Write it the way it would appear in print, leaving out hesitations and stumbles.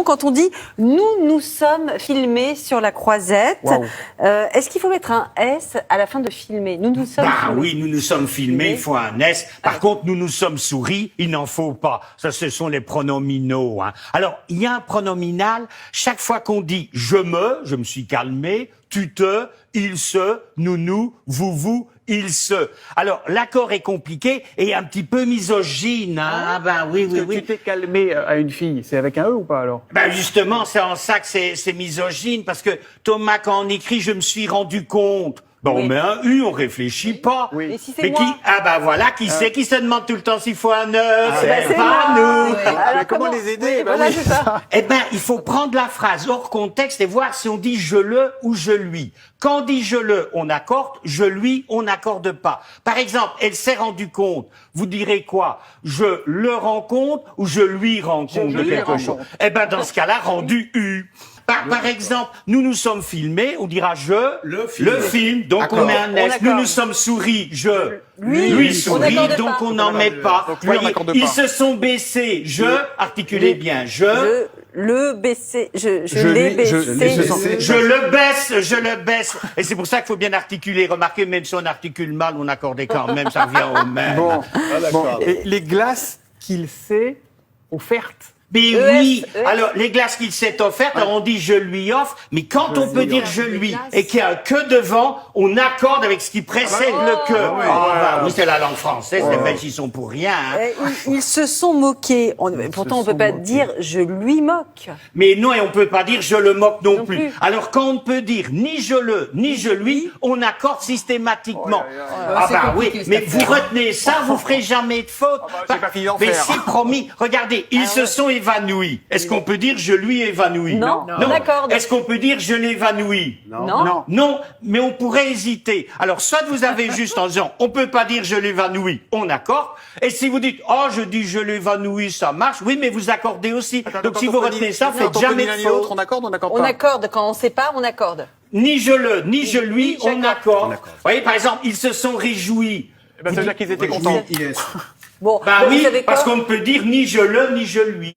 Quand on dit « nous sommes filmés sur la croisette wow. », est-ce qu'il faut mettre un S à la fin de filmer? Nous sommes filmés. Oui, nous sommes filmés, il faut un S. Par contre, nous sommes souris, il n'en faut pas. Ça, ce sont les pronominaux. Hein. Alors, il y a un pronominal. Chaque fois qu'on dit « je me suis calmé »,« tu te »,« il se »,« nous, vous, il se ». Alors, l'accord est compliqué et un petit peu misogyne. Hein. Ah ben oui. Tu t'es calmé à une fille, c'est avec un E ou pas alors? Ben justement, c'est en ça que c'est misogyne, parce que Thomas, quand on écrit « je me suis rendu compte », ben on met un U, on réfléchit pas. Oui. Et si c'est Mais moi? qui? Ah ben voilà, qui c'est qui se demande tout le temps s'il faut un E? c'est pas moi. nous. Oui. Alors, comment les aider? Oui, voilà, c'est ça. Eh ben, il faut prendre la phrase hors contexte et voir si on dit je le ou je lui. Quand on dit je le, on accorde, je lui, on n'accorde pas. Par exemple, elle s'est rendue compte. Vous direz quoi? Je le rends compte ou je lui rends compte de quelque chose? Eh ben, dans ce cas-là, rendu U. Par exemple, nous sommes filmés, on dira le film, donc on met un S. Nous sommes souris, lui sourit, donc on n'en met pas. Donc lui, on n'accorde Ils pas. se sont baissés, articulez bien, Je l'ai baissé. je le baisse. Et c'est pour ça qu'il faut bien articuler. Remarquez, même si on articule mal, on accordait quand même, ça revient au même. Bon. Et les glaces qu'il s'est offertes. Mais oui, alors les glaces qu'il s'est offertes, alors on dit je lui offre, mais quand on peut dire je lui et qu'il y a un que devant, on accorde avec ce qui précède le que. Oui, c'est la langue française, les Belges ils sont pour rien. Hein. Ils se sont moqués. Pourtant, on ne peut pas dire « je lui moque ». Mais non, et on peut pas dire je le moque non plus. Alors quand on ne peut dire ni je le, ni je lui, on accorde systématiquement. Oui, mais vous retenez ça, vous ferez jamais de faute. j'ai pas fini d'en Mais faire. c'est promis. Regardez, ils se sont évanouis. Est-ce qu'on peut dire je lui évanoui? Non. On accorde. Est-ce qu'on peut dire je l'évanouis? Non. Non, mais on pourrait hésiter. Alors, soit vous avez juste en disant, on peut pas dire je l'évanouis, on accorde. Et si vous dites, oh, je dis je l'évanouis, ça marche. Oui, mais vous accordez aussi. Donc, si vous retenez ça, faites jamais de faute. On accorde, on accorde pas. On accorde. Quand on ne sait pas, on accorde. Ni je le, ni je lui, on accorde. Vous voyez, par exemple, ils se sont réjouis. Ça veut dire qu'ils étaient contents. Bon, Bah vous oui, savez quoi? parce qu'on ne peut dire ni je le, ni je lui.